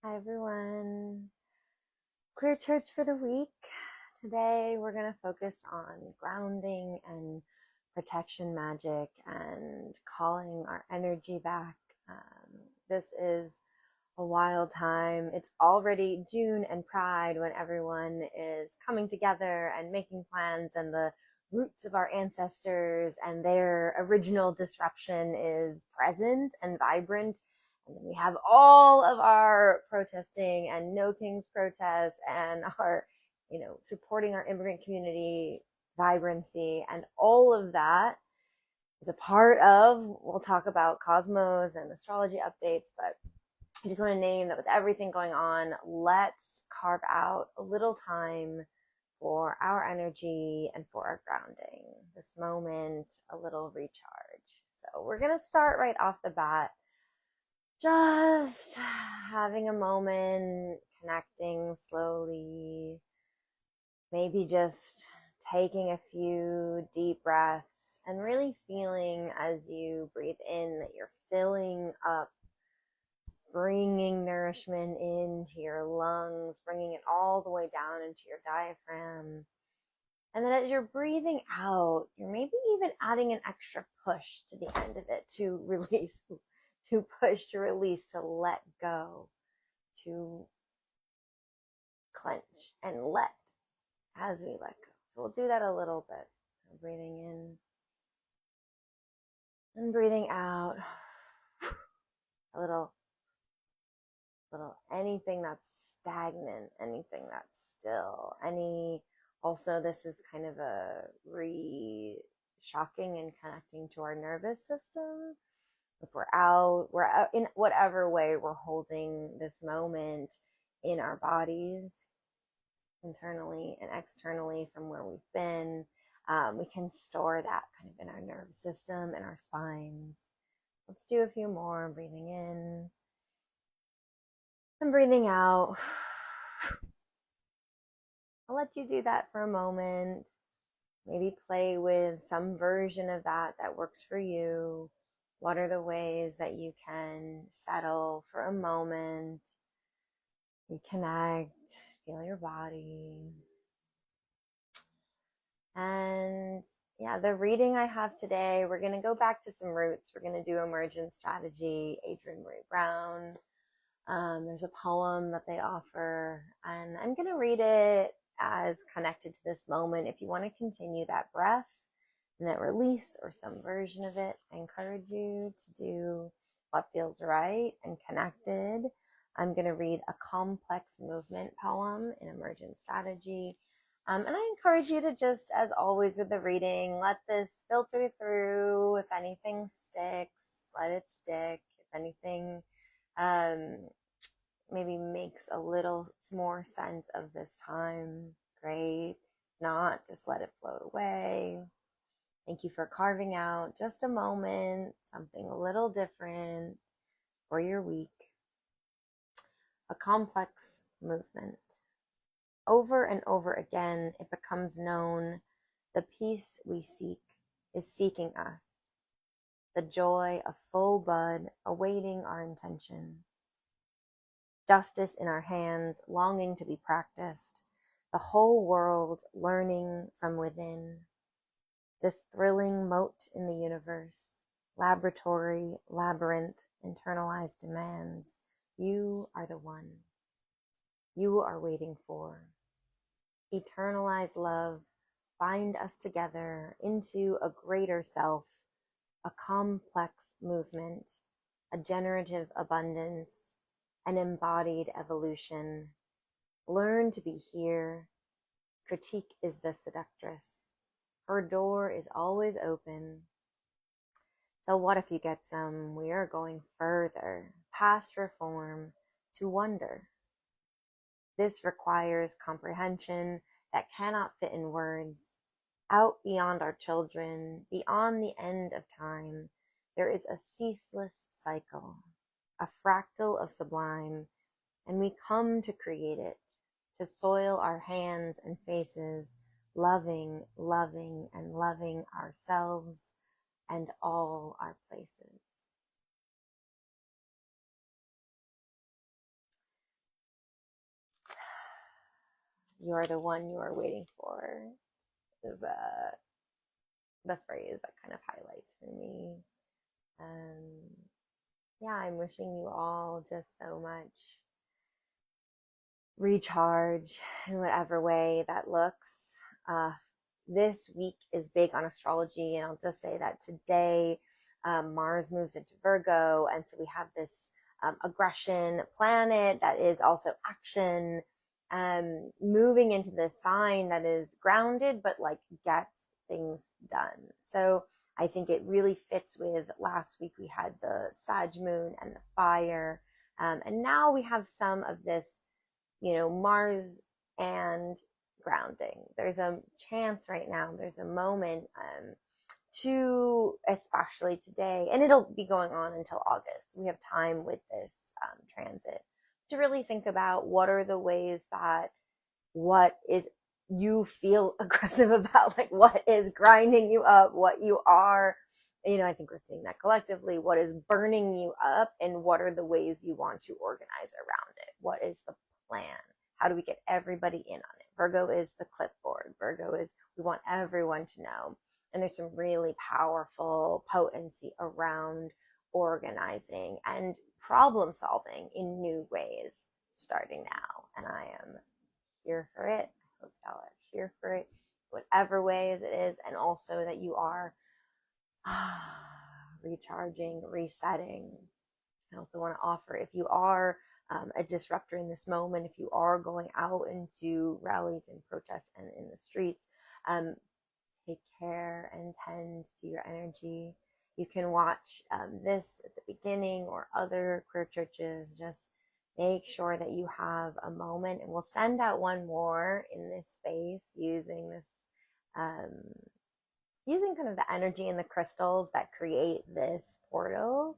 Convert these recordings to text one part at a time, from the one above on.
Hi everyone. Queer Church for the week. Today we're going to focus on grounding and protection magic and calling our energy back. This is a wild time. It's already June and Pride when everyone is coming together and making plans, and the roots of our ancestors and their original disruption is present and vibrant. And then we have all of our protesting and No Kings protests and our, supporting our immigrant community vibrancy, and all of that is a part of, we'll talk about cosmos and astrology updates, but I just want to name that with everything going on, let's carve out a little time for our energy and for our grounding. This moment, a little recharge. So we're going to start right off the bat, just having a moment, connecting slowly, maybe just taking a few deep breaths and really feeling as you breathe in that you're filling up, bringing nourishment into your lungs, bringing it all the way down into your diaphragm. And then as you're breathing out, you're maybe even adding an extra push to the end of it to release, to push, to release, to let go, to clench and let as we let go. So we'll do that a little bit. So breathing in and breathing out. A little anything that's stagnant, anything that's still, also this is kind of a shocking and connecting to our nervous system. If we're out in whatever way we're holding this moment in our bodies, internally and externally from where we've been. We can store that kind of in our nervous system and our spines. Let's do a few more. Breathing in and breathing out. I'll let you do that for a moment. Maybe play with some version of that works for you. What are the ways that you can settle for a moment, reconnect, feel your body? And yeah, the reading I have today, we're going to go back to some roots. We're going to do Emergent Strategy, Adrienne Maree Brown. There's a poem that they offer, and I'm going to read it as connected to this moment. If you want to continue that breath and that release or some version of it, I encourage you to do what feels right and connected. I'm going to read a complex movement poem in Emergent Strategy. And I encourage you to just, as always with the reading, let this filter through. If anything sticks, let it stick. If anything maybe makes a little more sense of this time, great. If not, just let it float away. Thank you for carving out just a moment, something a little different for your week. A complex movement. Over and over again, it becomes known the peace we seek is seeking us. The joy of full bud awaiting our intention. Justice in our hands, longing to be practiced. The whole world learning from within. This thrilling moat in the universe. Laboratory, labyrinth, internalized demands. You are the one. You are waiting for. Eternalized love, bind us together into a greater self, a complex movement, a generative abundance, an embodied evolution. Learn to be here. Critique is the seductress. Her door is always open. So what if you get some? We are going further, past reform, to wonder. This requires comprehension that cannot fit in words. Out beyond our children, beyond the end of time, there is a ceaseless cycle, a fractal of sublime, and we come to create it, to soil our hands and faces, loving, loving, and loving ourselves and all our places. You're the one you are waiting for is the phrase that kind of highlights for me. Yeah, I'm wishing you all just so much recharge in whatever way that looks. This week is big on astrology, and I'll just say that today Mars moves into Virgo, and so we have this aggression planet that is also action, moving into this sign that is grounded but like gets things done. So I think it really fits with last week we had the Sag moon and the fire, and now we have some of this, Mars and grounding. There's a chance right now, there's a moment to, especially today, and it'll be going on until August. We have time with this transit to really think about what are the ways that what is you feel aggressive about, like what is grinding you up, what you are, I think we're seeing that collectively, what is burning you up, and what are the ways you want to organize around it. What is the plan? How do we get everybody in on it? Virgo is the clipboard. Virgo is, we want everyone to know. And there's some really powerful potency around organizing and problem solving in new ways starting now. And I am here for it. I hope y'all are here for it, whatever ways it is. And also that you are recharging, resetting. I also want to offer, if you are a disruptor in this moment, if you are going out into rallies and protests and in the streets, take care and tend to your energy. You can watch this at the beginning or other queer churches. Just make sure that you have a moment, and we'll send out one more in this space using this, using kind of the energy and the crystals that create this portal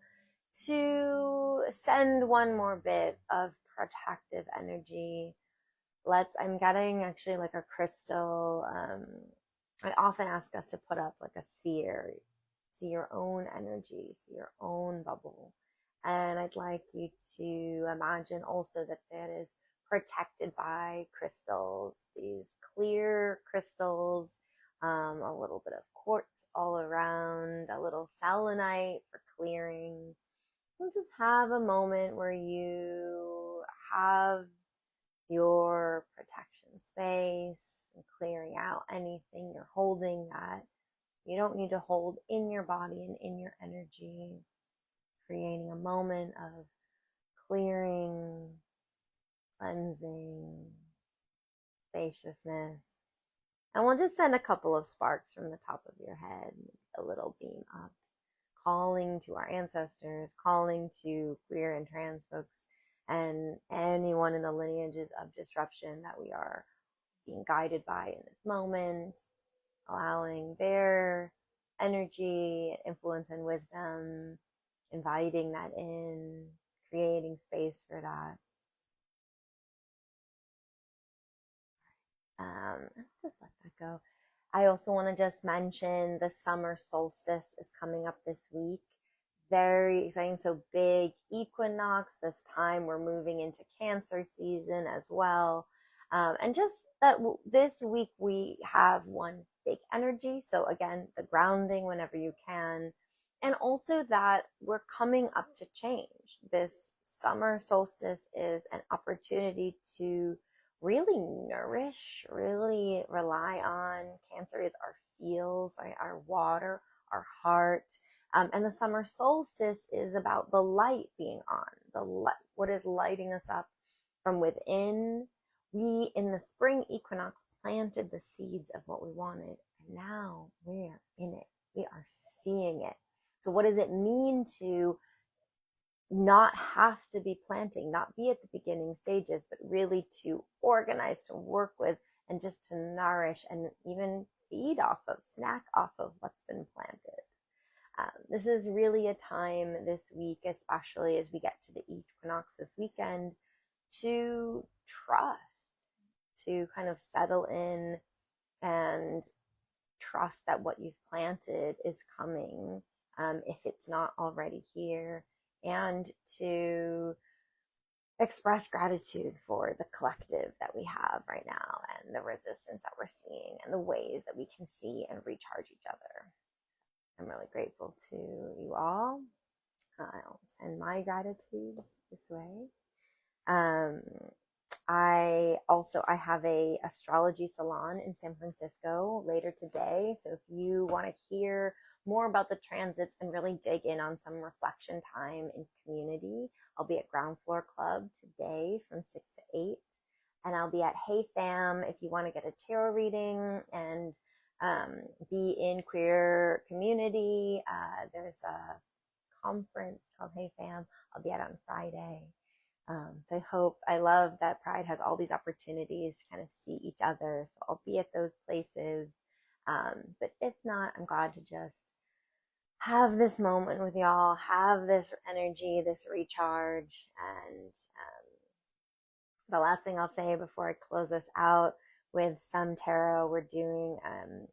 to send one more bit of protective energy. I'm getting actually like a crystal. I often ask us to put up like a sphere, see your own energy, see your own bubble. And I'd like you to imagine also that is protected by crystals, these clear crystals, a little bit of quartz all around, a little selenite for clearing. And just have a moment where you have your protection space and clearing out anything you're holding that you don't need to hold in your body and in your energy, creating a moment of clearing, cleansing, spaciousness. And we'll just send a couple of sparks from the top of your head, a little beam up, calling to our ancestors, calling to queer and trans folks, and anyone in the lineages of disruption that we are being guided by in this moment, allowing their energy, influence, and wisdom, inviting that in, creating space for that. Just let that go. I also want to just mention the summer solstice is coming up this week. Very exciting. So big equinox. This time we're moving into Cancer season as well. And just that this week we have one big energy. So again, the grounding whenever you can. And also that we're coming up to change. This summer solstice is an opportunity to really nourish, really rely on. Cancer is our feels, our water, our heart. And the summer solstice is about the light being on, the light, what is lighting us up from within. We, in the spring equinox, planted the seeds of what we wanted, and now we're in it. We are seeing it. So what does it mean to not have to be planting, not be at the beginning stages, but really to organize, to work with, and just to nourish and even feed off of, snack off of what's been planted. This is really a time this week, especially as we get to the equinox this weekend, to trust, to kind of settle in and trust that what you've planted is coming, if it's not already here, and to express gratitude for the collective that we have right now and the resistance that we're seeing and the ways that we can see and recharge each other. I'm really grateful to you all. I'll send my gratitude this way. I have a astrology salon in San Francisco later today. So if you want to hear more about the transits and really dig in on some reflection time in community, I'll be at Ground Floor Club today from 6 to 8. And I'll be at Hey Fam if you want to get a tarot reading and be in queer community. There's a conference called Hey Fam. I'll be at on Friday. So I love that Pride has all these opportunities to kind of see each other. So I'll be at those places. But if not, I'm glad to just have this moment with y'all, have this energy, this recharge. And the last thing I'll say before I close this out with some tarot, we're doing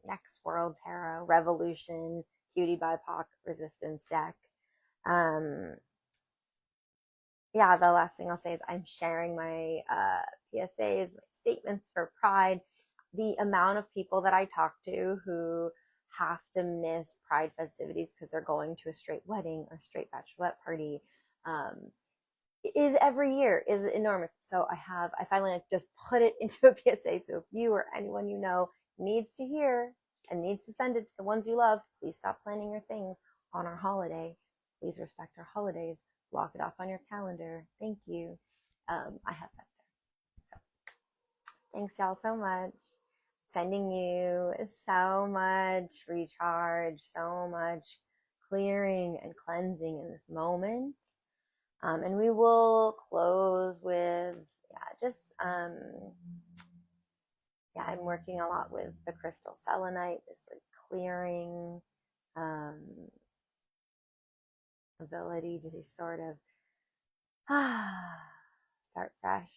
Next World Tarot, Revolution, Cutie BIPOC Resistance deck. Yeah, the last thing I'll say is I'm sharing my PSAs, my statements for Pride. The amount of people that I talk to who have to miss Pride festivities because they're going to a straight wedding or straight bachelorette party is every year is enormous. So I finally just put it into a PSA. So if you or anyone you know needs to hear and needs to send it to the ones you love, please stop planning your things on our holiday. Please respect our holidays. Block it off on your calendar. Thank you. I have that there. So thanks y'all so much. Sending you so much recharge, so much clearing and cleansing in this moment. And we will close with, I'm working a lot with the crystal selenite, this like clearing ability to sort of start fresh.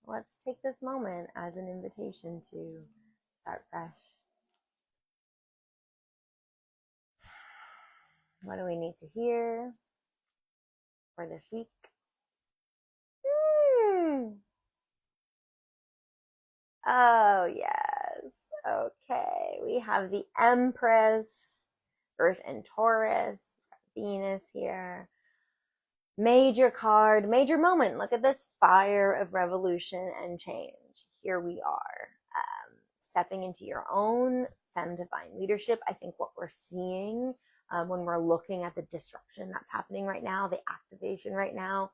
So let's take this moment as an invitation to start fresh. What do we need to hear for this week? Oh, yes. Okay. We have the Empress, Earth and Taurus, Venus here. Major card, major moment. Look at this fire of revolution and change. Here we are, stepping into your own femme divine leadership. I think what we're seeing when we're looking at the disruption that's happening right now, the activation right now,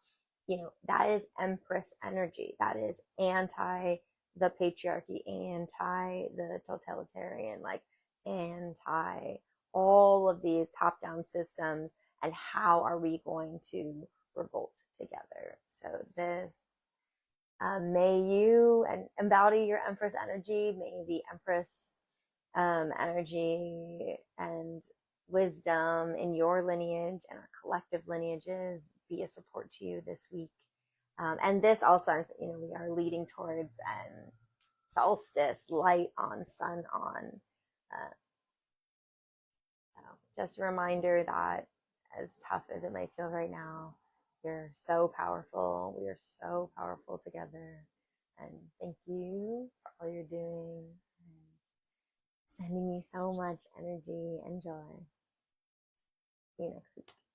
that is Empress energy. That is anti the patriarchy, anti the totalitarian, like anti all of these top-down systems. And how are we going to revolt together? So this, may you embody your Empress energy. May the Empress energy and wisdom in your lineage and our collective lineages be a support to you this week. And this also, we are leading towards solstice, light on, sun on. Just a reminder that as tough as it might feel right now, you're so powerful. We are so powerful together. And thank you for all you're doing and sending me so much energy and joy. See you next week.